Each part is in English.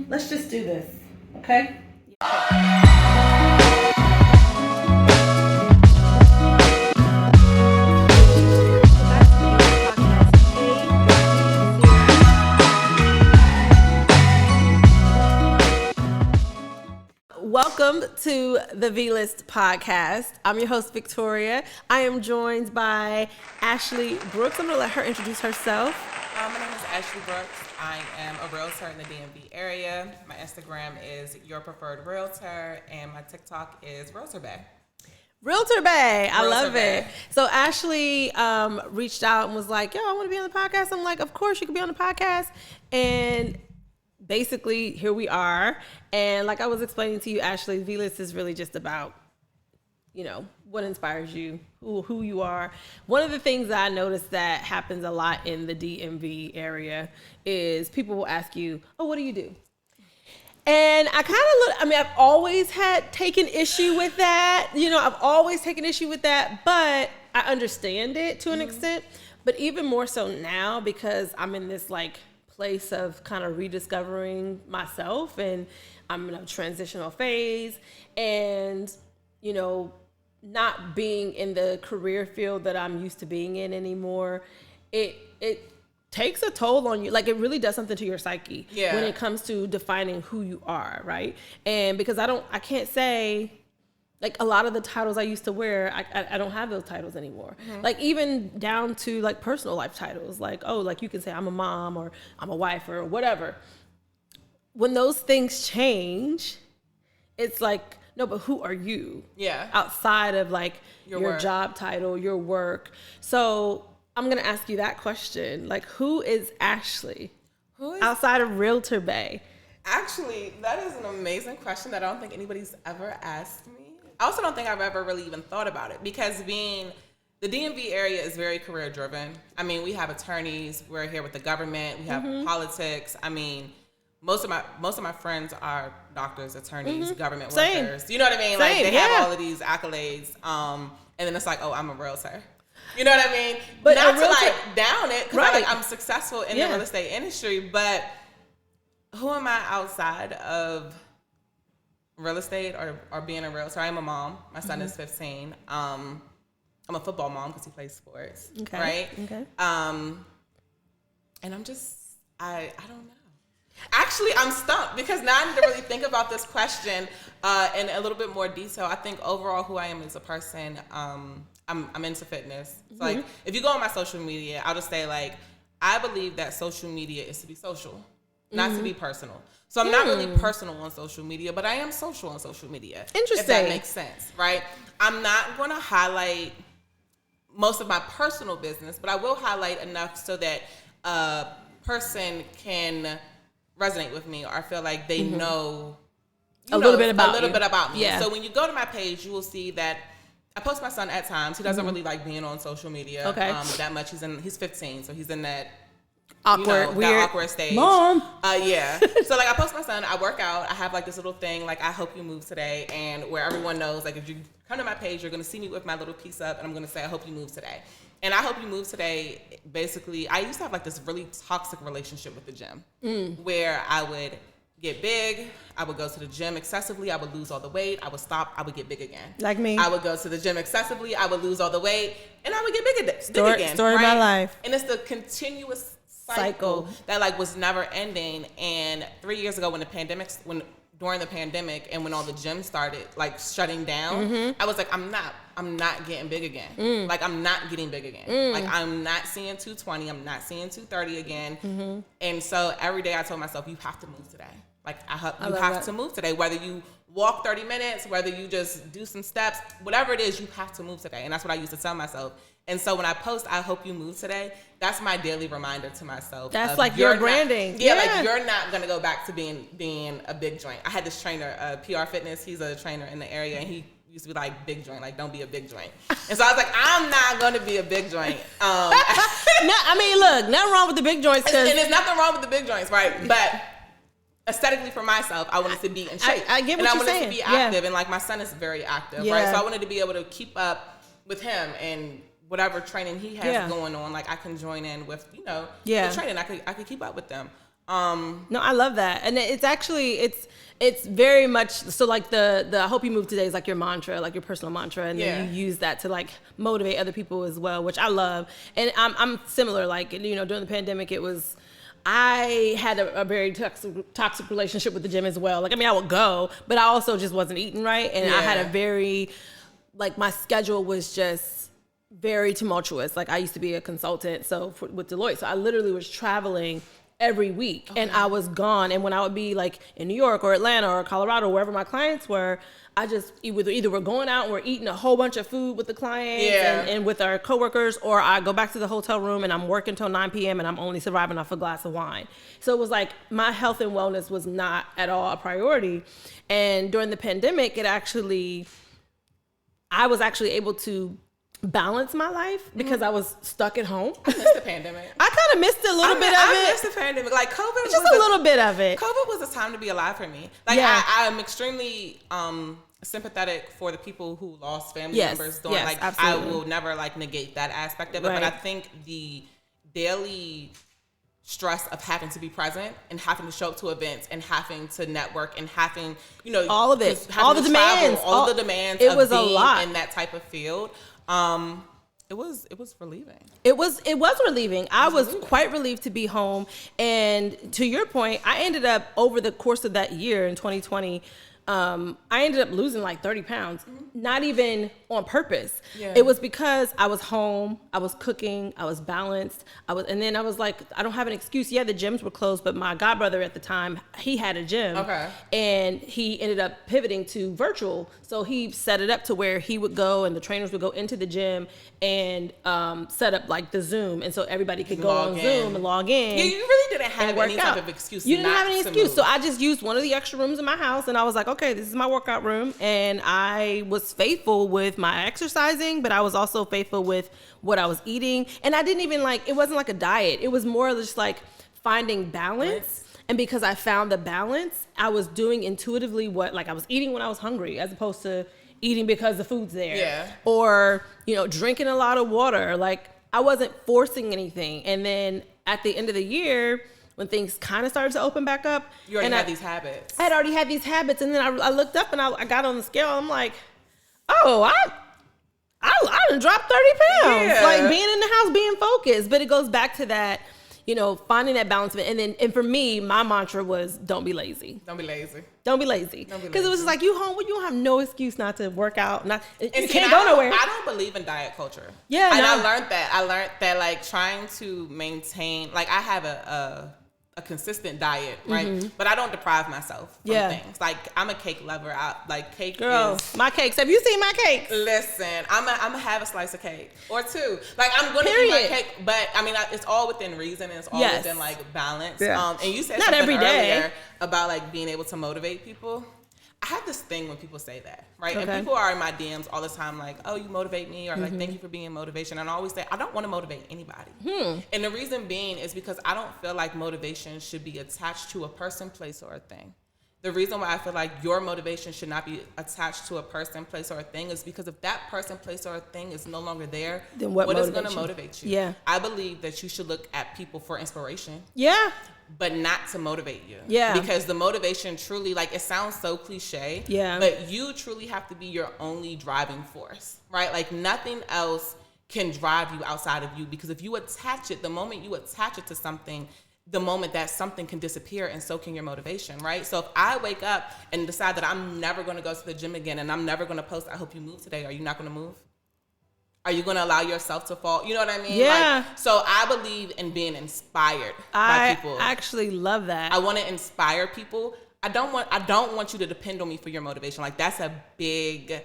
let's just do this, okay? Welcome to the V-List podcast. I'm your host, Victoria. I am joined by Ashley Brooks. I'm going to let her introduce herself. My name is Ashley Brooks. I am a realtor in the DMV area. My Instagram is Your Preferred Realtor, and my TikTok is RealtorBae. RealtorBae. I love it. So Ashley reached out and was like, yo, I want to be on the podcast. I'm like, of course you can be on the podcast. And basically, here we are. And like I was explaining to you, Ashley, V-List is really just about, you know, what inspires you, who you are. One of the things that I noticed that happens a lot in the DMV area is people will ask you, oh, what do you do? And I kind of I've always taken issue with that. You know, I've always taken issue with that, but I understand it to an extent. But even more so now, because I'm in this like place of kind of rediscovering myself, and I'm in a transitional phase, and, you know, not being in the career field that I'm used to being in anymore, it takes a toll on you. Like, it really does something to your psyche when it comes to defining who you are, right? And because I can't say, like, a lot of the titles I used to wear, I don't have those titles anymore. Mm-hmm. Like, even down to, like, personal life titles. Like, oh, like, you can say I'm a mom or I'm a wife or whatever. When those things change, it's like, no, but who are you? Yeah. Outside of, like, your job title, your work. So I'm going to ask you that question. Like, who is Ashley? Outside of RealtorBae? Actually, that is an amazing question that I don't think anybody's ever asked me. I also don't think I've ever really even thought about it, because the DMV area is very career driven. I mean, we have attorneys, we're here with the government, we have politics. I mean, most of my friends are doctors, attorneys, government workers. You know what I mean? Like, they have all of these accolades. And then it's like, oh, I'm a realtor. You know what I mean? But not to like down it, because I'm successful in the real estate industry, but who am I outside of real estate or being a realtor? I am a mom. My son is 15. I'm a football mom because he plays sports. Okay. Right? Okay. And I'm just, I don't know. Actually, I'm stumped, because now I need to really think about this question in a little bit more detail. I think overall who I am as a person, I'm into fitness. So like, if you go on my social media, I'll just say, like, I believe that social media is to be social, not to be personal. So I'm not really personal on social media, but I am social on social media. Interesting. If that makes sense, right? I'm not going to highlight most of my personal business, but I will highlight enough so that a person can resonate with me, or I feel like they know a little bit about me. Yeah. So when you go to my page, you will see that I post my son at times. He doesn't really like being on social media that much. He's 15, so he's in that awkward, weird, that awkward stage. Mom. Yeah. So like, I post my son, I work out, I have like this little thing, like, I hope you move today, and where everyone knows, like, if you come to my page, you're gonna see me with my little piece up, and I'm gonna say, I hope you move today. And I hope you move today. Basically, I used to have like this really toxic relationship with the gym, where I would get big, I would go to the gym excessively, I would lose all the weight, I would stop, I would get big again. Like me. I would go to the gym excessively, I would lose all the weight, and I would get big again. Story of my life. And it's the continuous cycle that like was never ending. And 3 years ago, during the pandemic and when all the gyms started like shutting down, I was like, I'm not getting big again. Like, I'm not getting big again. Like, I'm not seeing 220, I'm not seeing 230 again. And so every day I told myself, you have to move today. Like, you have to move today, whether you walk 30 minutes, whether you just do some steps, whatever it is, you have to move today. And that's what I used to tell myself. And so when I post, I hope you move today, that's my daily reminder to myself. That's like your branding. Like, you're not going to go back to being a big joint. I had this trainer, PR Fitness. He's a trainer in the area, and he used to be like, big joint, like, don't be a big joint. And so I was like, I'm not going to be a big joint. No, I mean, look, nothing wrong with the big joints. And there's nothing wrong with the big joints, right? But aesthetically for myself, I wanted to be in shape. I get what you're saying. And I wanted to be active. And like, my son is very active, right? So I wanted to be able to keep up with him and whatever training he has going on. Like, I can join in with, the training. I could keep up with them. No, I love that. And it's actually, it's very much, so like the I hope you move today is like your mantra, like your personal mantra. And then you use that to like motivate other people as well, which I love. And I'm similar, like, you know, during the pandemic, I had a very toxic relationship with the gym as well. Like, I mean, I would go, but I also just wasn't eating right. And I had a very, like, my schedule was just very tumultuous. Like, I used to be a consultant with Deloitte. So I literally was traveling every week and I was gone. And when I would be like in New York or Atlanta or Colorado, wherever my clients were, I just either we're going out and we're eating a whole bunch of food with the clients and with our coworkers, or I go back to the hotel room and I'm working till 9 p.m. and I'm only surviving off a glass of wine. So it was like my health and wellness was not at all a priority. And during the pandemic, I was actually able to balance my life because I was stuck at home. I missed the pandemic. I kind of missed a little bit of it. I missed the pandemic. Like COVID was just a little bit of it. COVID was a time to be alive for me. Like I am extremely sympathetic for the people who lost family members during absolutely. I will never like negate that aspect of it. But I think the daily stress of having to be present and having to show up to events and having to network and having, you know, all of it, all the demands, all the demands. It of was being a lot in that type of field. It was relieving. It was relieving. I was quite relieved to be home. And to your point, I ended up over the course of that year in 2020, I ended up losing like 30 pounds, not even on purpose. Yeah. It was because I was home, I was cooking, I was balanced, and then I was like, I don't have an excuse. Yeah, the gyms were closed, but my godbrother at the time, he had a gym, and he ended up pivoting to virtual. So he set it up to where he would go and the trainers would go into the gym and set up like the Zoom, and so everybody could go on Zoom and log in. Yeah, you really didn't have any type of excuse. You didn't have any excuse. So I just used one of the extra rooms in my house, and I was like, okay, this is my workout room. And I was faithful with my exercising, but I was also faithful with what I was eating. And I didn't even it wasn't like a diet. It was more just like finding balance. And because I found the balance, I was doing intuitively I was eating when I was hungry, as opposed to eating because the food's there. Yeah. Or, you know, drinking a lot of water. Like, I wasn't forcing anything. And then at the end of the year, when things kind of started to open back up. You already had these habits. I had already had these habits. And then I looked up and I got on the scale. I'm like, oh, I done dropped 30 pounds. Yeah. Like, being in the house, being focused. But it goes back to that, you know, finding that balance. And for me, my mantra was, don't be lazy. Don't be lazy. Don't be lazy. Because it was just like, you home, you don't have no excuse not to work out. You can't go nowhere. I don't believe in diet culture. Yeah. And I learned that like trying to maintain, like, I have a consistent diet, right? But I don't deprive myself from things. Like, I'm a cake lover. Cake is my cakes. Have you seen my cakes? Listen, I'm gonna have a slice of cake or two. Like, I'm gonna eat my cake, but I mean, it's all within reason and it's all within like balance. Yeah. And you said not something earlier about like being able to motivate people. I have this thing when people say that, right? Okay. And people are in my DMs all the time like, oh, you motivate me, or like, thank you for being motivation. And I always say, I don't want to motivate anybody. And the reason being is because I don't feel like motivation should be attached to a person, place, or a thing. The reason why I feel like your motivation should not be attached to a person, place, or a thing is because if that person, place, or a thing is no longer there, then what is going to motivate you? Yeah. I believe that you should look at people for inspiration. Yeah. But not to motivate you. Yeah. Because the motivation truly, like, it sounds so cliche. Yeah. But you truly have to be your only driving force, right? Like, nothing else can drive you outside of you, because if you attach it, the moment you attach it to something, the moment that something can disappear, and so can your motivation, right? So if I wake up and decide that I'm never going to go to the gym again and I'm never going to post, I hope you move today, are you not going to move? Are you going to allow yourself to fall? You know what I mean? Yeah. Like, so I believe in being inspired by people. I actually love that. I want to inspire people. I don't want you to depend on me for your motivation. Like, that's a big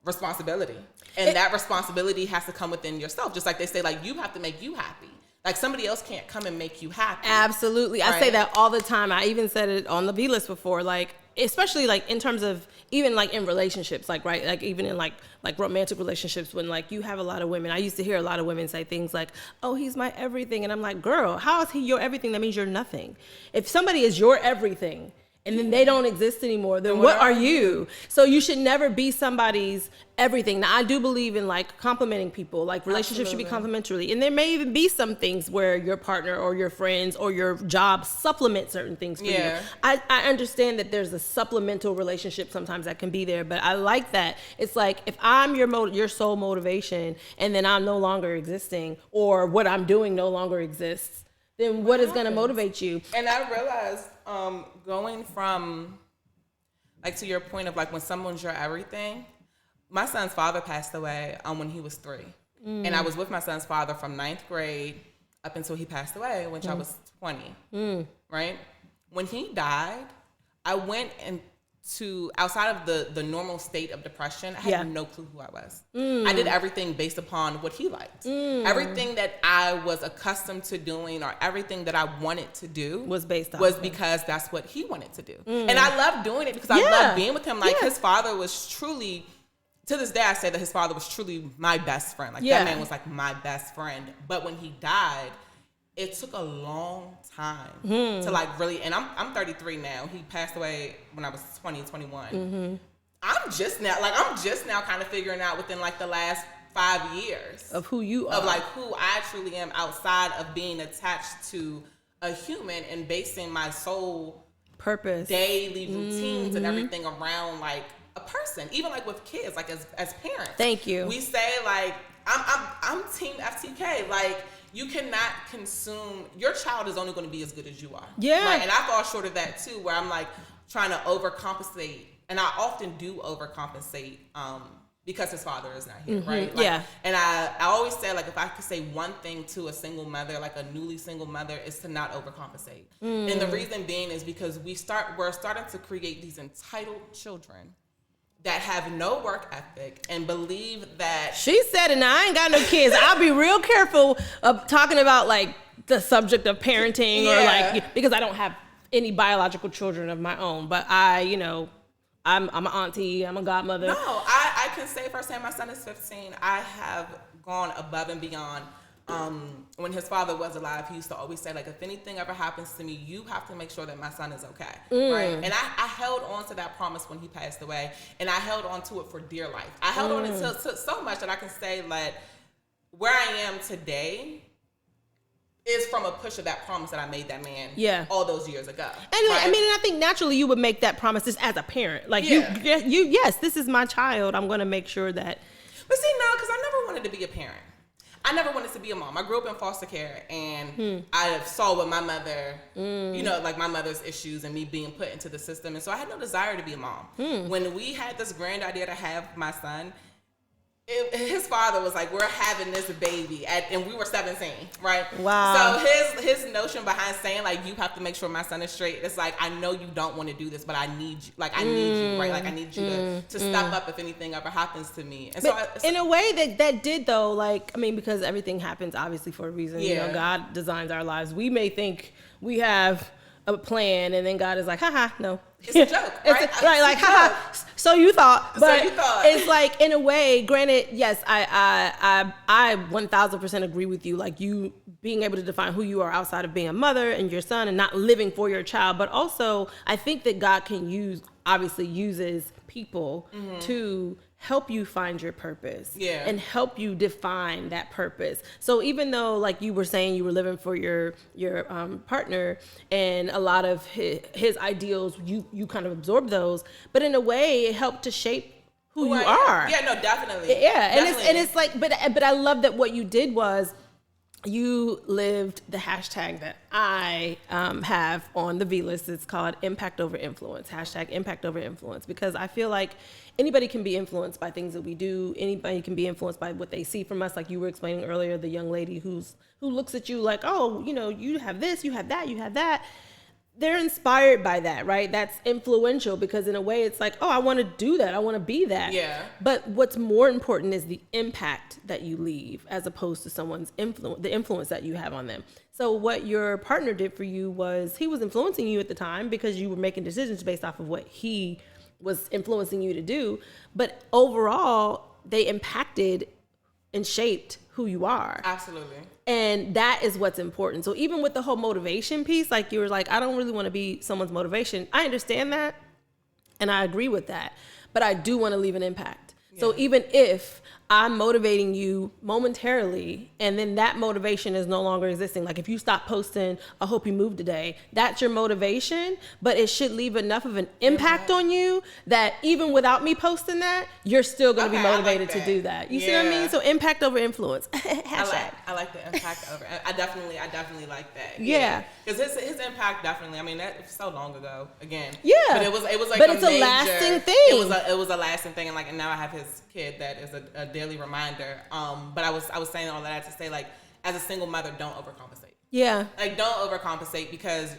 responsibility. And that responsibility has to come within yourself. Just like they say, like, you have to make you happy. Like, somebody else can't come and make you happy. Absolutely. Right? I say that all the time. I even said it on the V list before, like, especially like in terms of even like in relationships, like, right, like even in like romantic relationships, when like you have a lot of women, I used to hear a lot of women say things like, oh, he's my everything. And I'm like, girl, how is he your everything? That means you're nothing. If somebody is your everything and then they don't exist anymore, then what are you? So you should never be somebody's everything. Now, I do believe in like complimenting people, like relationships should be complimentary. And there may even be some things where your partner or your friends or your job supplement certain things for you. I understand that there's a supplemental relationship sometimes that can be there, but I like that. It's like if I'm your sole motivation and then I'm no longer existing, or what I'm doing no longer exists, then what is going to motivate you? And I realized going from, like, to your point of like when someone's your everything, my son's father passed away when he was 3. And I was with my son's father from 9th grade up until he passed away, which I was 20, right? When he died, I went into outside of the normal state of depression. I had no clue who I was. I did everything based upon what he liked. Everything that I was accustomed to doing, or everything that I wanted to do, was because that's what he wanted to do. And I loved doing it because I loved being with him. Like his father was truly, to this day, I say that his father was truly my best friend. Like that man was like my best friend. But when he died, it took a long time to like really, and I'm 33 now. He passed away when I was 20, 21. I'm just now kind of figuring out within like the last 5 years of who you are, of like who I truly am outside of being attached to a human and basing my sole purpose, daily routines and everything around like a person. Even like with kids, like as parents. Thank you. We say like I'm team FTK. Like you cannot consume, your child is only going to be as good as you are. Yeah. Right? And I fall short of that too, where I'm like trying to overcompensate. And I often do overcompensate because his father is not here, right? Like, and I always say, like, if I could say one thing to a single mother, like a newly single mother, is to not overcompensate. And the reason being is because we're starting to create these entitled children that have no work ethic and believe that... She said it, and I ain't got no kids. I'll be real careful of talking about, like, the subject of parenting or, like, because I don't have any biological children of my own. But I'm an auntie, I'm a godmother. No, I can say firsthand, my son is 15. I have gone above and beyond. When his father was alive, he used to always say, like, if anything ever happens to me, you have to make sure that my son is okay, right? And I held on to that promise when he passed away, and I held on to it for dear life. I held on to so much that I can say that where I am today is from a push of that promise that I made that man all those years ago. And right? I mean, and I think naturally you would make that promise just as a parent. Like, yes, this is my child. I'm going to make sure that. But see, no, because I never wanted to be a parent. I never wanted to be a mom. I grew up in foster care, and I saw what my mother, like my mother's issues and me being put into the system. And so I had no desire to be a mom. When we had this grand idea to have my son, his father was like, we're having this baby and we were 17, right? Wow. So his notion behind saying like, you have to make sure my son is straight, it's like, I know you don't want to do this, but I need you. Like, I need you, right? Like, I need you to step up if anything ever happens to me. And but in a way that did though, like, I mean, because everything happens obviously for a reason. You know, God designs our lives. We may think we have a plan, and then God is like, haha, no. It's a joke, right? Right, like, haha, so you thought. But it's like, in a way, granted, yes, I 1000% agree with you. Like, you being able to define who you are outside of being a mother and your son and not living for your child. But also, I think that God obviously uses people to help you find your purpose and help you define that purpose. So even though, like you were saying, you were living for your partner and a lot of his ideals, you kind of absorbed those, but in a way it helped to shape who you are. Yeah, no, definitely. Yeah, and it's like, but I love that what you did was you lived the hashtag that I have on the V list. It's called impact over influence, hashtag impact over influence, because I feel like anybody can be influenced by things that we do. Anybody can be influenced by what they see from us. Like you were explaining earlier, the young lady who looks at you like, oh, you have this, you have that, you have that. They're inspired by that, right? That's influential because in a way it's like, oh, I want to do that. I want to be that. Yeah. But what's more important is the impact that you leave as opposed to someone's influence, the influence that you have on them. So what your partner did for you was he was influencing you at the time because you were making decisions based off of what he was influencing you to do. But overall, they impacted and shaped who you are. Absolutely. And that is what's important. So even with the whole motivation piece, like you were like, I don't really want to be someone's motivation. I understand that. And I agree with that. But I do want to leave an impact. Yeah. So even if I'm motivating you momentarily, and then that motivation is no longer existing. Like if you stop posting, I hope you move today, that's your motivation, but it should leave enough of an impact on you that even without me posting that, you're still going to be motivated to do that. You see what I mean? So impact over influence. I like the impact over. I definitely like that. Yeah. Because his impact definitely, I mean, that was so long ago again. Yeah. But it was like but it's a lasting thing. It was a lasting thing. And now I have his kid that is a daily reminder. But I was saying all that to say, like, as a single mother, don't overcompensate. Yeah. Like, don't overcompensate, because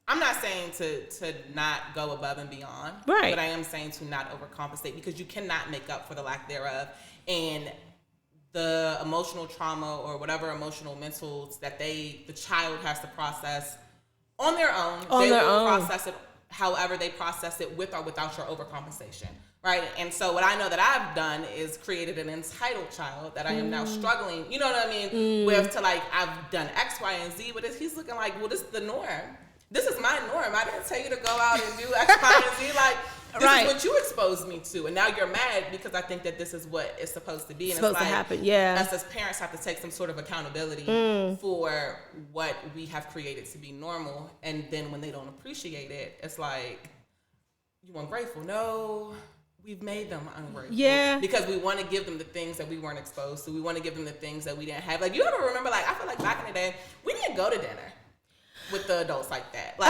I'm not saying to not go above and beyond. Right. But I am saying to not overcompensate, because you cannot make up for the lack thereof. And the emotional trauma or whatever emotional mentals that the child has to process on their own. They will process it however they process it, with or without your overcompensation. Right. And so what I know that I've done is created an entitled child that I am now struggling, you know what I mean, with, to like, I've done X, Y, and Z, but he's looking like, well, this is the norm. This is my norm. I didn't tell you to go out and do X, Y, and Z. Like, this is what you exposed me to. And now you're mad because I think that this is what is supposed to be. And supposed it's like, to happen, yeah. Us as parents have to take some sort of accountability for what we have created to be normal. And then when they don't appreciate it, it's like, you ungrateful. No. We've made them ungrateful. Yeah. Because we want to give them the things that we weren't exposed to. We want to give them the things that we didn't have. Like, you ever remember, like, I feel like back in the day, we didn't go to dinner with the adults like that. Like,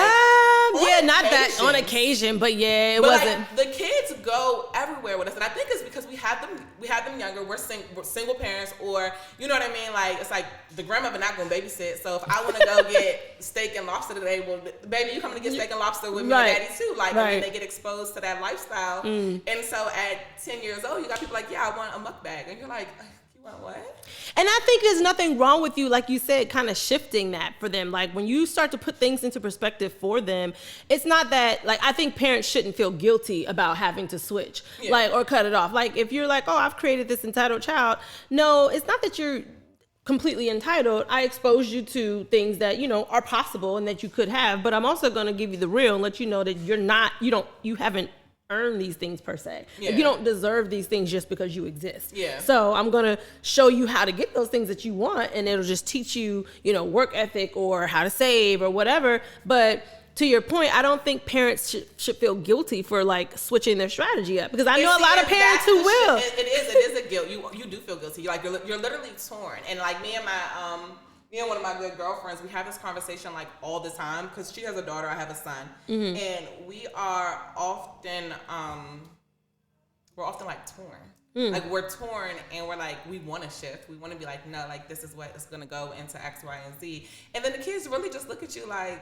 not that on occasion, but yeah, it wasn't. Like, the kids go everywhere with us, and I think it's because we had them younger. We're single parents, or you know what I mean. Like, it's like the grandmother not gonna babysit. So if I want to go get steak and lobster today, well, baby, you coming to get steak and lobster with me and daddy too. Like, I mean, they get exposed to that lifestyle, and so at 10 years old, you got people like, yeah, I want a mukbang, and you're like, you want what? And I think there's nothing wrong with you, like you said, kind of shifting that for them. Like when you start to put things into perspective for them, it's not that, like, I think parents shouldn't feel guilty about having to switch, like, or cut it off. Like if you're like, oh, I've created this entitled child. No, it's not that you're completely entitled. I exposed you to things that, you know, are possible and that you could have, but I'm also going to give you the real and let you know that you haven't earn these things per se. Like, you don't deserve these things just because you exist. So I'm gonna show you how to get those things that you want, and it'll just teach you, you know, work ethic or how to save or whatever. But to your point, I don't think parents should feel guilty for like switching their strategy up, because I know a lot of parents who will. It is a guilt. You do feel guilty. Like you're literally torn. And like me and one of my good girlfriends, we have this conversation like all the time, because she has a daughter, I have a son, and we are often like torn. Like we're torn, and we're like, we want to shift. We want to be like, no, like this is what is going to go into X, Y, and Z. And then the kids really just look at you like.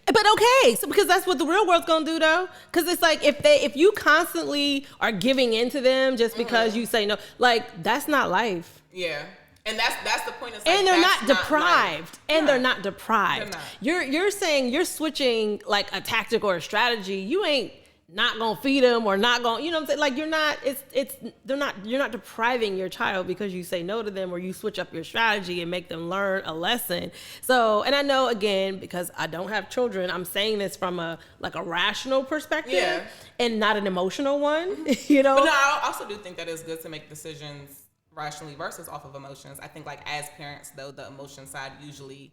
But okay, so because that's what the real world's gonna do though. Because it's like if you constantly are giving into them just because you say no, like that's not life. Yeah. And that's the point. Like, and they're not deprived. They're not deprived. They're not. You're saying you're switching like a tactic or a strategy. You ain't not gonna feed them or not gonna, you know what I'm saying? Like you're not depriving your child because you say no to them or you switch up your strategy and make them learn a lesson. So, and I know again, because I don't have children, I'm saying this from a rational perspective and not an emotional one, you know? But no, I also do think that it's good to make decisions rationally versus off of emotions. I think like as parents though, the emotion side usually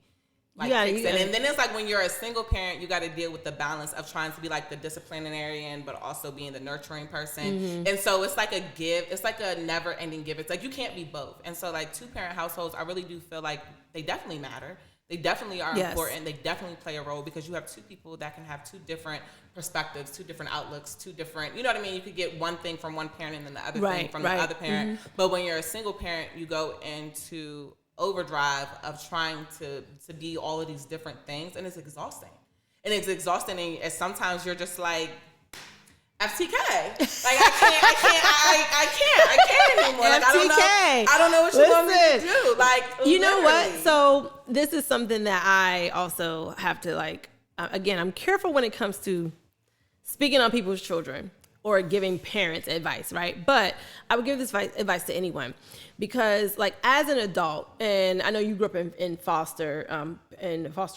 kicks in. And then it's like when you're a single parent, you got to deal with the balance of trying to be like the disciplinarian but also being the nurturing person. And so it's like it's like a never ending give. It's like you can't be both. And so like 2-parent households, I really do feel like they definitely matter. They definitely are important. They definitely play a role, because you have two people that can have two different perspectives, two different outlooks, two different, you know what I mean? You could get one thing from one parent and then the other thing from the other parent. But when you're a single parent, you go into overdrive of trying to be all of these different things, and it's exhausting. And and sometimes you're just like, FTK. Like I can't anymore. Like I don't know what you want me to do. Like, you know what? So this is something that I also have to like. Again, I'm careful when it comes to speaking on people's children, or giving parents advice, right? But I would give this advice to anyone because, like, as an adult, and I know you grew up in foster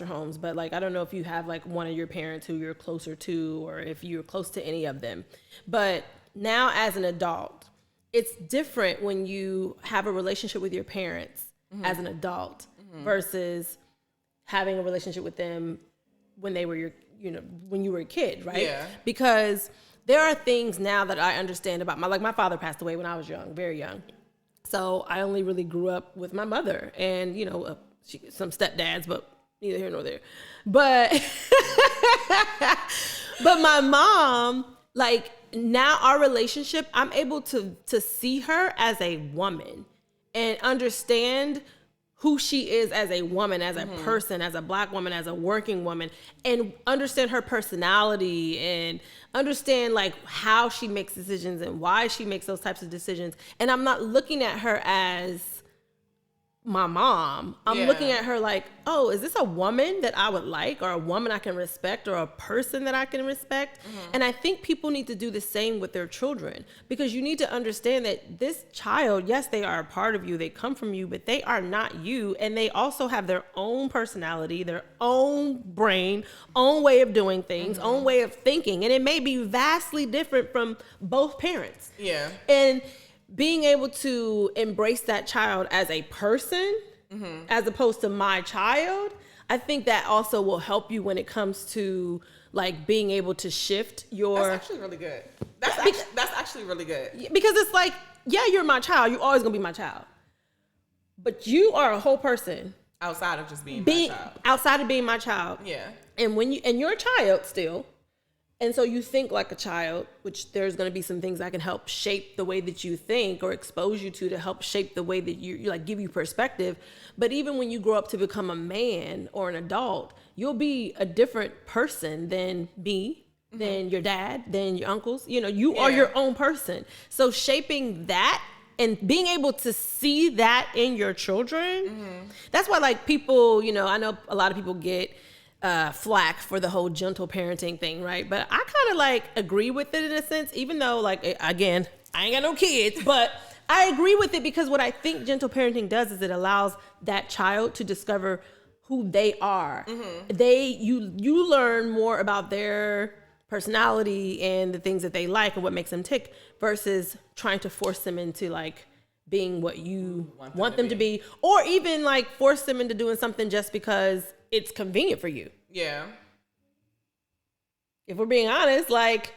homes, but like, I don't know if you have like one of your parents who you're closer to, or if you're close to any of them. But now, as an adult, it's different when you have a relationship with your parents as an adult versus having a relationship with them when they were when you were a kid, right? Yeah. Because there are things now that I understand about my father passed away when I was young, very young. So I only really grew up with my mother and, some stepdads, but neither here nor there. But, but my mom, like, now our relationship, I'm able to see her as a woman and understand who she is as a woman, as a person, as a Black woman, as a working woman, and understand her personality and understand like how she makes decisions and why she makes those types of decisions. And I'm not looking at her as my mom. I'm looking at her like, oh, is this a woman that I would like, or a woman I can respect, or a person that I can respect? And I think people need to do the same with their children, because you need to understand that this child, yes, they are a part of you, they come from you, but they are not you. And they also have their own personality, their own brain, own way of doing things, own way of thinking. And it may be vastly different from both parents. Yeah. And being able to embrace that child as a person, as opposed to my child, I think that also will help you when it comes to like being able to shift your. That's actually really good. That's actually really good. Because it's like, yeah, you're my child. You're always gonna be my child, but you are a whole person outside of just being my child. Outside of being my child. Yeah. And you're a child still. And so you think like a child, which there's going to be some things that can help shape the way that you think or expose you to help shape the way that you like give you perspective. But even when you grow up to become a man or an adult, you'll be a different person than me, than your dad, than your uncles. You are your own person. So shaping that and being able to see that in your children, that's why like people, I know a lot of people get flack for the whole gentle parenting thing, right? But I kind of like agree with it in a sense, even though like, again, I ain't got no kids, but I agree with it because what I think gentle parenting does is it allows that child to discover who they are. You learn more about their personality and the things that they like and what makes them tick versus trying to force them into like being what you want them to be, or even like force them into doing something just because it's convenient for you. Yeah. If we're being honest, like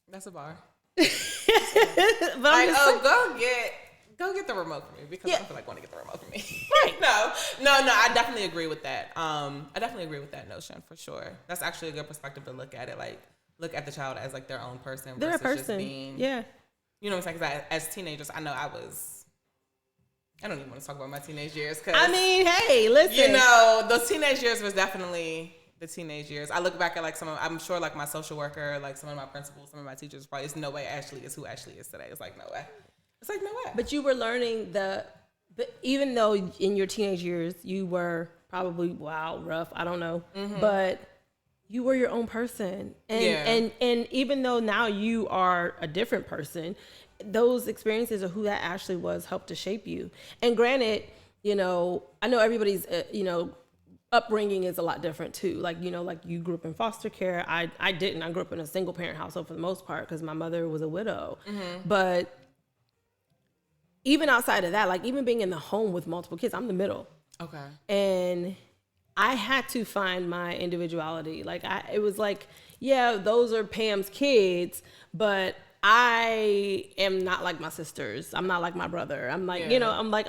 that's a bar. But like, go get the remote for me because I feel like want to get the remote for me. Right. No, I definitely agree with that. I definitely agree with that notion for sure. That's actually a good perspective to look at it. Like look at the child as like their own person. They're versus a person. Just being, you know what I'm saying? Because as teenagers, I know I don't even want to talk about my teenage years. Cause, I mean, hey, listen. Those teenage years was definitely the teenage years. I look back at like I'm sure like my social worker, like some of my principals, some of my teachers, probably, it's no way Ashley is who Ashley is today. It's like, no way. It's like, no way. But you were learning even though in your teenage years, you were probably rough, I don't know. But you were your own person. And even though now you are a different person, those experiences of who that Ashley was helped to shape you. And granted, I know everybody's, upbringing is a lot different too. Like, like you grew up in foster care. I didn't. I grew up in a single parent household for the most part because my mother was a widow. But even outside of that, like even being in the home with multiple kids, I'm the middle. Okay. And I had to find my individuality. Like it was like, those are Pam's kids, but I am not like my sisters. I'm not like my brother. I'm like,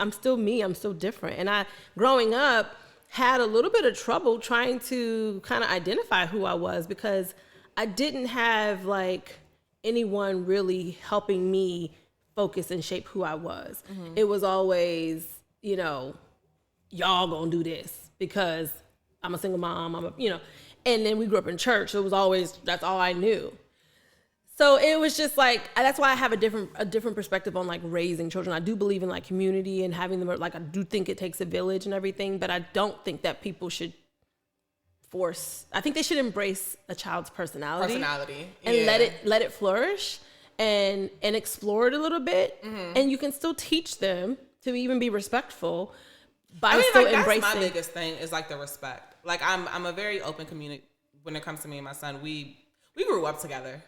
I'm still me. I'm still different. And I, growing up, had a little bit of trouble trying to kind of identify who I was because I didn't have like anyone really helping me focus and shape who I was. It was always, y'all gonna do this because I'm a single mom. And then we grew up in church. So it was always, that's all I knew. So it was just like, that's why I have a different perspective on like raising children. I do believe in like community and having them, like I do think it takes a village and everything, but I don't think that people should force. I think they should embrace a child's personality and yeah. let it flourish and explore it a little bit. And you can still teach them to even be respectful by still embracing. That's my biggest thing is like the respect. Like I'm a very open community when it comes to me and my son. We grew up together.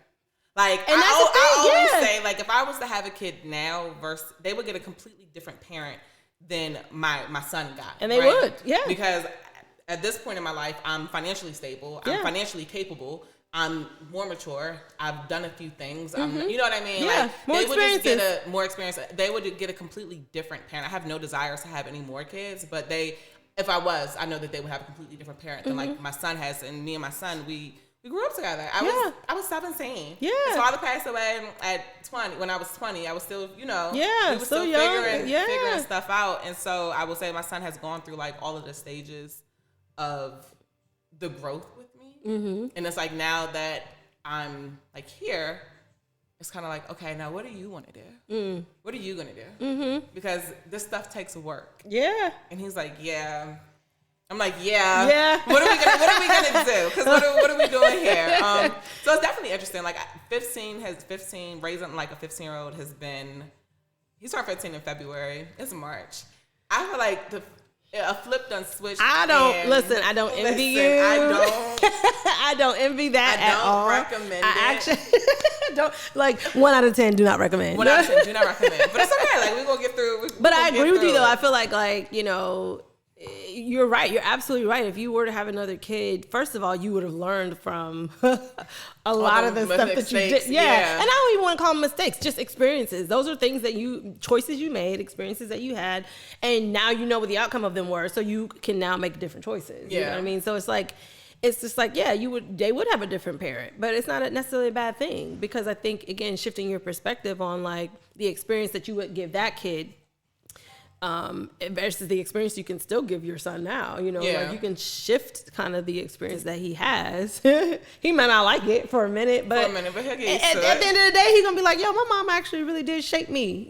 Like, and I always say, like, if I was to have a kid now versus, they would get a completely different parent than my son got. And they would, yeah. Because at this point in my life, I'm financially stable. I'm financially capable. I'm more mature. I've done a few things. You know what I mean? Yeah, like, more they experiences. Would just get more experience. They would get a completely different parent. I have no desires to have any more kids, but if I was, I know that they would have a completely different parent than like my son has. And me and my son, we grew up together. I was 17. Yeah. His father passed away at 20. When I was 20, I was still, we were still young. figuring stuff out. And so I would say my son has gone through like all of the stages of the growth with me. And it's like now that I'm like here, it's kind of like, okay, now what do you want to do? What are you going to do? Because this stuff takes work. Yeah. And he's like, yeah. I'm like, yeah. What are we gonna do? Because what are we doing here? So it's definitely interesting. Like 15, raising like a 15-year-old has been. He started 15 in February. It's March. I feel like a flip done switched. I don't envy you. I don't envy that at all. I don't recommend it. I actually don't, like, 1 out of 10 do not recommend. 1 out of 10 do not recommend. But it's okay. Like we're gonna get through. But I agree with you though. I feel like you're right. You're absolutely right. If you were to have another kid, first of all, you would have learned from a lot of the stuff that you did. Yeah. And I don't even want to call them mistakes, just experiences. Those are things choices you made, experiences that you had, and now you know what the outcome of them were, so you can now make different choices. You know what I mean? So it's just like, they would have a different parent, but it's not necessarily a bad thing, because I think, again, shifting your perspective on like the experience that you would give that kid versus the experience you can still give your son now, like you can shift kind of the experience that he has. He might not like it for a minute, but he'll get used at to the end of the day, he's gonna be like, yo, my mom actually really did shape me,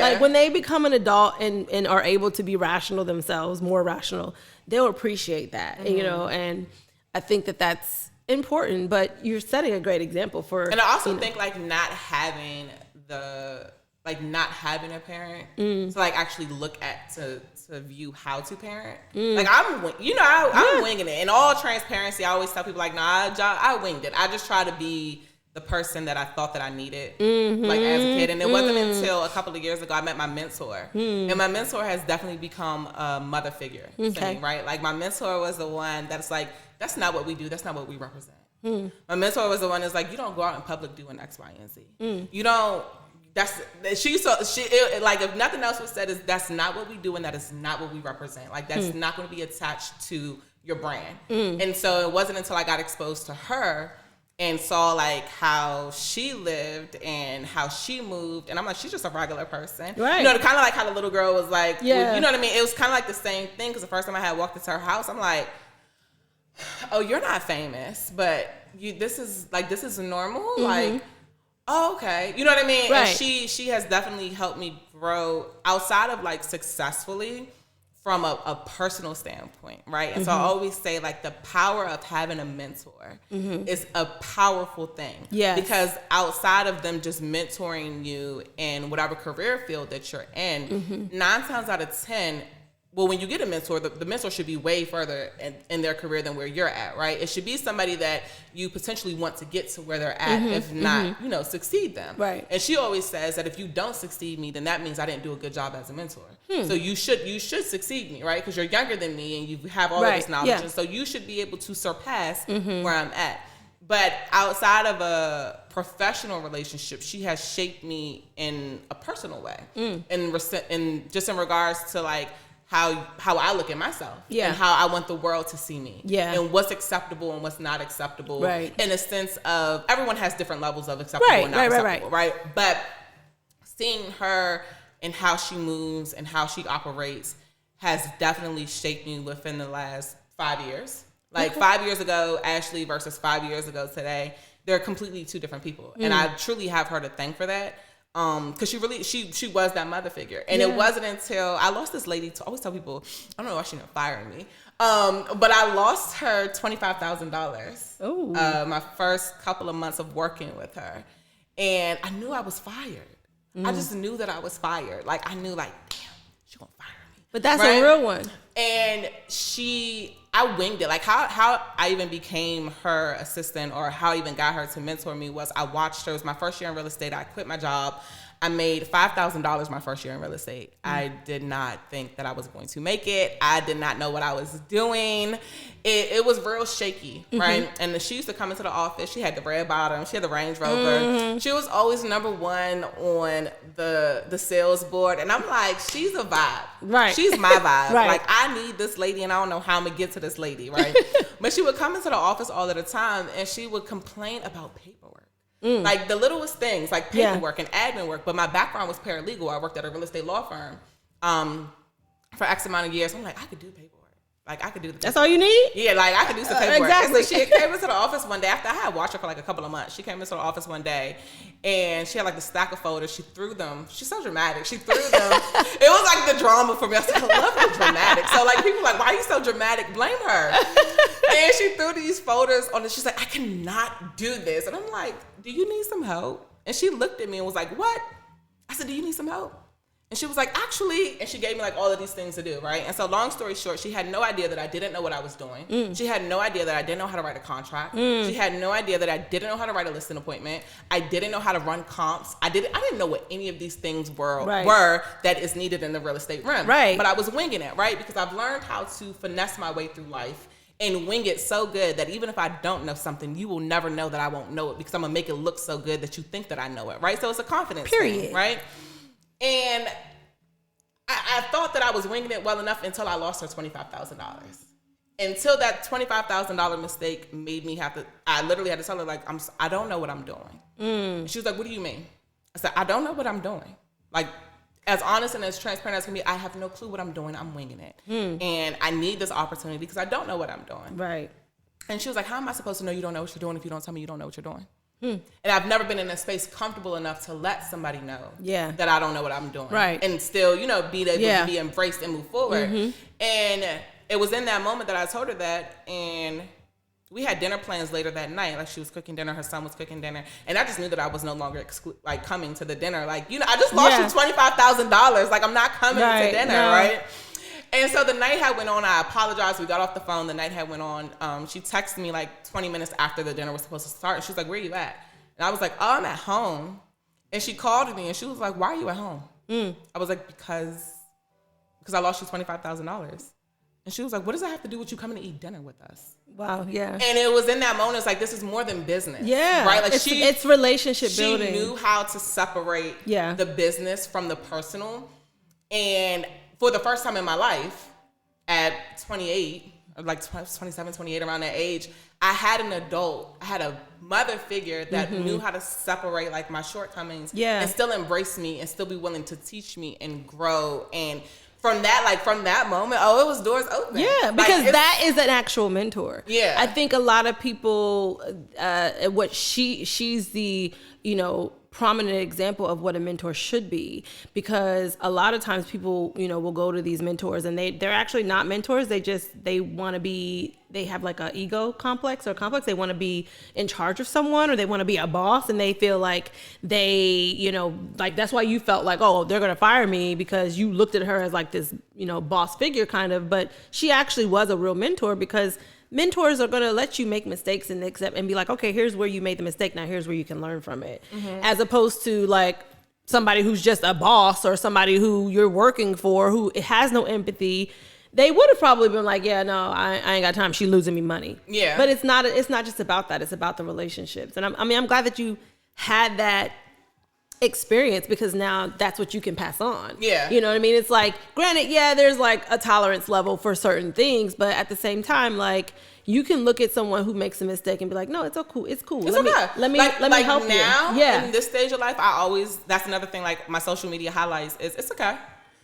like when they become an adult and are able to be rational themselves, more rational, they'll appreciate that, and I think that that's important. But you're setting a great example for, and I also think like not having a parent to like actually look at to view how to parent. Like I'm winging it. In all transparency, I always tell people like, nah, I winged it. I just try to be the person that I thought that I needed, like as a kid. And it wasn't until a couple of years ago I met my mentor, and my mentor has definitely become a mother figure to me, right? Like my mentor was the one that's like, that's not what we do. That's not what we represent. My mentor was the one that's like, you don't go out in public doing X, Y, and Z. You don't. Like if nothing else was said, is that's not what we do, and that is not what we represent. Like that's not going to be attached to your brand. And so it wasn't until I got exposed to her and saw like how she lived and how she moved, and I'm like, she's just a regular person, right? Kind of like how the little girl was like, you know what I mean? It was kind of like the same thing, because the first time I had walked into her house, I'm like, oh, you're not famous, but this is normal, like. Oh, okay. You know what I mean? Right. And she has definitely helped me grow outside of like successfully from a personal standpoint, right? And so I always say like the power of having a mentor is a powerful thing. Yeah. Because outside of them just mentoring you in whatever career field that you're in, 9 times out of 10, well, when you get a mentor, the mentor should be way further in their career than where you're at, right? It should be somebody that you potentially want to get to where they're at, if not, succeed them. Right. And she always says that if you don't succeed me, then that means I didn't do a good job as a mentor. So you should succeed me, right? Because you're younger than me and you have all of this knowledge. And so you should be able to surpass where I'm at. But outside of a professional relationship, she has shaped me in a personal way. And just in regards to like, how I look at myself, and how I want the world to see me, and what's acceptable and what's not acceptable, in a sense of everyone has different levels of acceptable and not acceptable, right? But seeing her and how she moves and how she operates has definitely shaped me within the last 5 years. Like 5 years ago, Ashley versus 5 years ago today, they're completely two different people, and I truly have her to thank for that. Because she was that mother figure. And it wasn't until I lost this lady I always tell people, I don't know why she didn't fire me. But I lost her $25,000. My first couple of months of working with her. And I knew I was fired. I just knew that I was fired. Like, I knew, like, damn, she's going to fire me. But that's a real one. And I winged it. Like, how I even became her assistant or how I even got her to mentor me was I watched her. It was my first year in real estate. I quit my job. I made $5,000 my first year in real estate. I did not think that I was going to make it. I did not know what I was doing. It was real shaky, right? And she used to come into the office. She had the red bottom. She had the Range Rover. She was always number one on the sales board. And I'm like, she's a vibe. Right. She's my vibe. Right. Like, I need this lady, and I don't know how I'm going to get to this lady, right? But she would come into the office all of the time, and she would complain about paperwork. Like the littlest things, like paperwork and admin work. But my background was paralegal. I worked at a real estate law firm for X amount of years. So I'm like, I could do paperwork. Like, I could do the paperwork. That's all you need? Yeah, like, I could do some paperwork. Exactly. And so she came into the office one day after I had watched her for like a couple of months. She came into the office one day, and she had like the stack of folders. She threw them. She's so dramatic. She threw them. It was like the drama for me. I was like, I love the dramatic. So like, people were like, why are you so dramatic? Blame her. And she threw these folders on it. She's like, I cannot do this. And I'm like, do you need some help? And she looked at me and was like, what? I said, do you need some help? And she was like, actually, and she gave me like all of these things to do, right? And so long story short, she had no idea that I didn't know what I was doing. She had no idea that I didn't know how to write a contract. She had no idea that I didn't know how to write a listing appointment. I didn't know how to run comps. I didn't know what any of these things were that is needed in the real estate realm. Right. But I was winging it, right? Because I've learned how to finesse my way through life and wing it so good that even if I don't know something, you will never know that I won't know it, because I'm going to make it look so good that you think that I know it, right? So it's a confidence thing, right? And I thought that I was winging it well enough until I lost her $25,000. Until that $25,000 mistake made me I literally had to tell her, like, I don't know what I'm doing. And she was like, what do you mean? I said, I don't know what I'm doing. Like, as honest and as transparent as can be, I have no clue what I'm doing. I'm winging it. And I need this opportunity because I don't know what I'm doing. Right. And she was like, how am I supposed to know you don't know what you're doing if you don't tell me you don't know what you're doing? And I've never been in a space comfortable enough to let somebody know that I don't know what I'm doing. Right. And still, be able to be embraced and move forward. And it was in that moment that I told her that, and we had dinner plans later that night. Like, she was cooking dinner, her son was cooking dinner, and I just knew that I was no longer coming to the dinner. Like, I just lost you $25,000. Like, I'm not coming to dinner, right? And so the night had went on. I apologized. We got off the phone. The night had went on. She texted me like 20 minutes after the dinner was supposed to start. And she was like, where you at? And I was like, oh, I'm at home. And she called me and she was like, why are you at home? I was like, because I lost you $25,000. And she was like, what does that have to do with you coming to eat dinner with us? Wow, yeah. And it was in that moment, it's like, this is more than business. Yeah. Right? Like, it's relationship building. She knew how to separate the business from the personal. And for the first time in my life, at 28, like 27, 28, around that age, I had an adult, I had a mother figure that knew how to separate like my shortcomings and still embrace me and still be willing to teach me and grow. And from that moment, it was doors open. Yeah, because that is an actual mentor. Yeah. I think a lot of people, she's the, prominent example of what a mentor should be, because a lot of times people, will go to these mentors and they're actually not mentors. They want to be, they have like an ego complex. They want to be in charge of someone, or they want to be a boss, and they feel like they, like that's why you felt like, oh, they're going to fire me because you looked at her as like this, boss figure kind of, but she actually was a real mentor, because mentors are going to let you make mistakes and accept and be like, okay, here's where you made the mistake. Now here's where you can learn from it. As opposed to like somebody who's just a boss or somebody who you're working for who has no empathy. They would have probably been like, yeah, no, I ain't got time. She losing me money. Yeah. But it's not just about that. It's about the relationships. And I'm glad that you had that experience, because now that's what you can pass on. Yeah. You know what I mean? It's like, granted, there's like a tolerance level for certain things, but at the same time, like, you can look at someone who makes a mistake and be like, no, it's cool. It's cool. Let me help now, you. Yeah. In this stage of life, that's another thing, like my social media highlights is it's okay.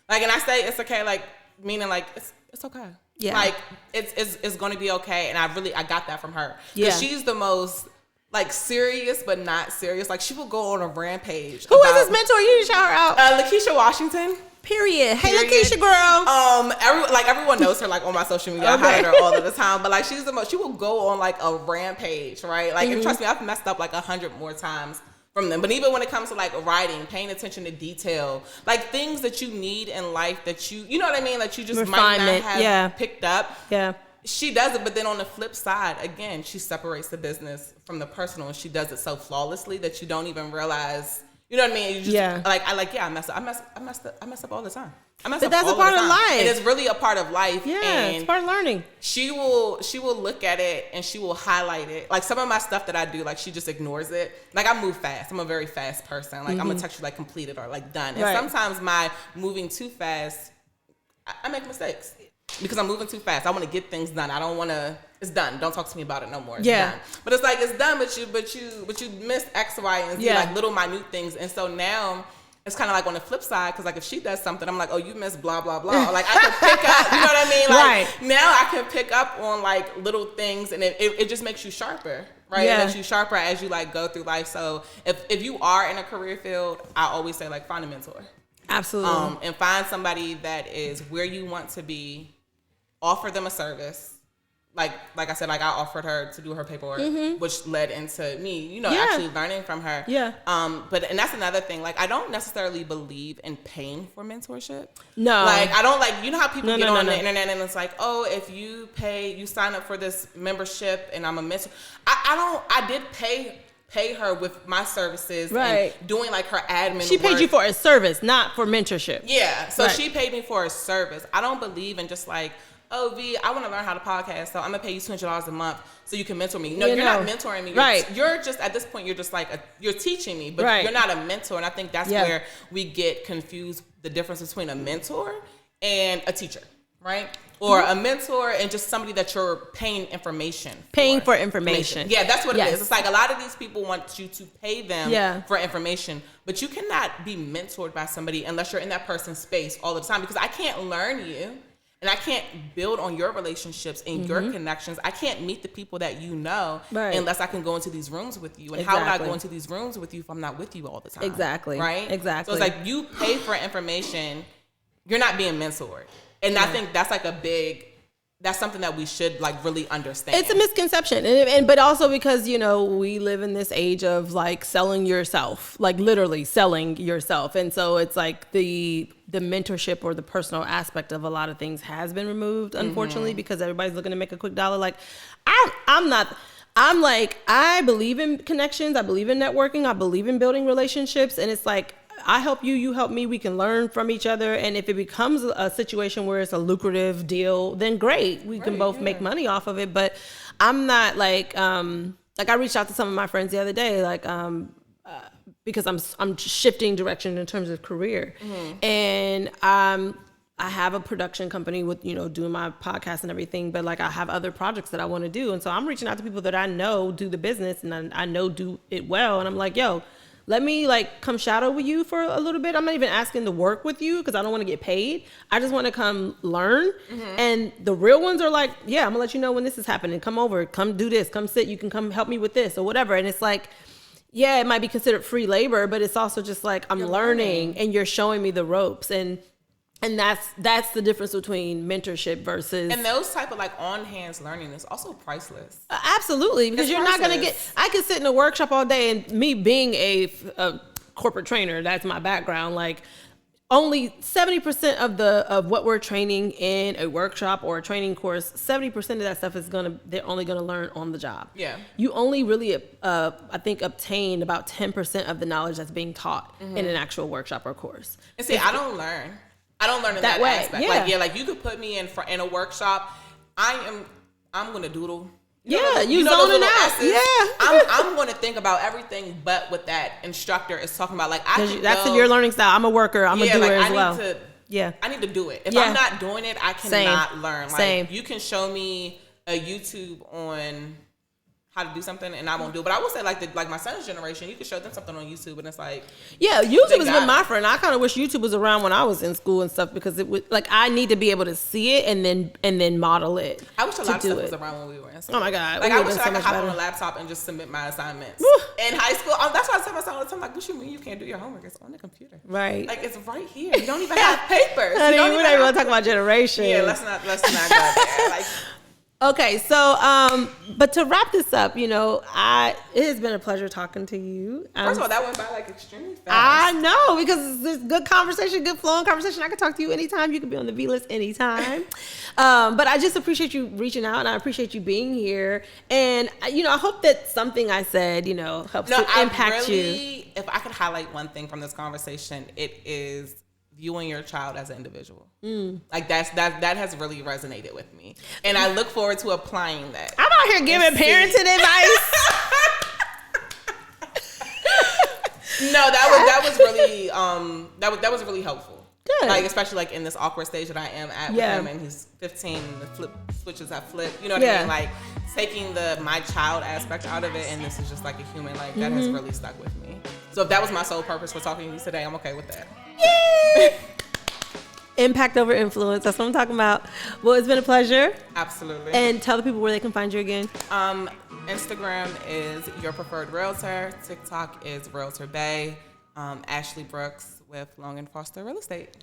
Like, and I say it's okay, like, meaning like, it's okay. Yeah. Like, it's going to be okay. And I got that from her. Yeah. She's the most, like serious but not serious. Like she will go on a rampage. Who is this mentor? You need to shout her out. Lakeisha Washington. Period. Hey, Lakeisha girl. Everyone knows her like on my social media. Okay. I hide her all of the time. But like she's the most. She will go on like a rampage, right? Like and trust me, I've messed up like 100 more times from them. But even when it comes to like writing, paying attention to detail, like things that you need in life that you know what I mean, that you just might not have picked up. Yeah. She does it, but then on the flip side, again, she separates the business from the personal, and she does it so flawlessly that you don't even realize. You know what I mean? You just, I mess up. I mess up all the time. But that's a part of life. And it's really a part of life. Yeah, and it's part of learning. She will look at it and she will highlight it. Like some of my stuff that I do, like she just ignores it. Like I move fast. I'm a very fast person. Like I'm gonna text you like completed or like done. And sometimes my moving too fast, I make mistakes. Because I'm moving too fast. I want to get things done. I don't want to. It's done. Don't talk to me about it no more. It's done. But it's like it's done. But you missed X, Y, and Z, like little minute things. And so now it's kind of like on the flip side, because like if she does something, I'm like, oh, you missed blah blah blah. Like I can pick up. You know what I mean? Like now I can pick up on like little things, and it just makes you sharper. Right? It makes you sharper as you like go through life. So if you are in a career field, I always say like find a mentor. Absolutely. And find somebody that is where you want to be. Offer them a service. Like I said, like I offered her to do her paperwork, which led into me, actually learning from her. Yeah. But that's another thing. Like I don't necessarily believe in paying for mentorship. No. Like I don't like, you know how people get on the internet and it's like, oh, if you sign up for this membership and I'm a mentor. I did pay her with my services and doing like her admin She paid you for a service, not for mentorship. Yeah. So she paid me for a service. I don't believe in just like, oh, V, I want to learn how to podcast, so I'm going to pay you $200 a month so you can mentor me. No, you're not mentoring me. You're just, at this point, you're just like, you're teaching me, but you're not a mentor. And I think that's where we get confused, the difference between a mentor and a teacher, right? Or a mentor and just somebody that you're paying information for. Paying for information. Yeah, that's what it is. It's like a lot of these people want you to pay them for information, but you cannot be mentored by somebody unless you're in that person's space all the time, because I can't learn you. And I can't build on your relationships and your connections. I can't meet the people that you know unless I can go into these rooms with you. And how would I go into these rooms with you if I'm not with you all the time? Exactly. Right? Exactly. So it's like you pay for information, you're not being mentored. And I think that's like that's something that we should like really understand. It's a misconception. But also because, we live in this age of like selling yourself, like literally selling yourself. And so it's like the mentorship or the personal aspect of a lot of things has been removed, unfortunately, because everybody's looking to make a quick dollar. Like I believe in connections. I believe in networking. I believe in building relationships. And it's like, I help you, you help me, we can learn from each other. And if it becomes a situation where it's a lucrative deal, then great. We can both make money off of it. But I'm not like I reached out to some of my friends the other day, because I'm shifting direction in terms of career. And I have a production company with, doing my podcast and everything, but like I have other projects that I want to do. And so I'm reaching out to people that I know do the business and I know do it well. And I'm like, yo, let me like come shadow with you for a little bit. I'm not even asking to work with you because I don't want to get paid. I just want to come learn. And the real ones are like, yeah, I'm gonna let you know when this is happening. Come over, come do this, come sit. You can come help me with this or whatever. And it's like, yeah, it might be considered free labor, but it's also just like I'm learning and you're showing me the ropes. And that's the difference between mentorship versus... And those type of like on-hands learning is also priceless. Absolutely. Because you're not going to get... I could sit in a workshop all day and me being a corporate trainer, that's my background, like only 70% of what we're training in a workshop or a training course, 70% of that stuff they're only going to learn on the job. Yeah. You only really, I think, obtain about 10% of the knowledge that's being taught in an actual workshop or course. And see, I don't learn in that way. Aspect. Like you could put me in a workshop. I'm gonna doodle. You zoning out. S's. Yeah. I'm gonna think about everything, but what that instructor is talking about. Like that's your learning style. I'm a worker. I'm a doer as well. I need to do it. If I'm not doing it, I cannot learn. Like you can show me a YouTube on how to do something and I won't do it. But I will say like my son's generation, you can show them something on YouTube and it's like, yeah, YouTube has been my friend. I kind of wish YouTube was around when I was in school and stuff because it would like I need to be able to see it and then model it. I wish a lot of stuff was around when we were in school. Oh my God. Like I wish I could hop on a laptop and just submit my assignments. In high school, that's why I tell my son all the time, like, what you mean you can't do your homework? It's on the computer. Right. Like it's right here. You don't even have papers. Honey, we don't even want to talk about generation. Yeah, let's not go there. Like, okay, so but to wrap this up, you know, it has been a pleasure talking to you. First of all, that went by like extremely fast. I know because it's good conversation, good flowing conversation. I can talk to you anytime. You can be on the V list anytime. But I just appreciate you reaching out, and I appreciate you being here. And you know, I hope that something I said, you know, helps to impact you. If I could highlight one thing from this conversation, it is viewing your child as an individual. Like that has really resonated with me, and I look forward to applying that. I'm out here giving parenting advice. No, that was really that was really helpful. Good. Like especially like in this awkward stage that I am at with him, and he's 15. The switches have flipped. You know what I mean? Like taking my child aspect out of it, and this is just like a human. Like that has really stuck with me. So if that was my sole purpose for talking to you today, I'm okay with that. Yay! Impact over influence. That's what I'm talking about. Well, it's been a pleasure. Absolutely. And tell the people where they can find you again. Instagram is Your Preferred Realtor. TikTok is RealtorBae. Ashley Brooks with Long and Foster Real Estate.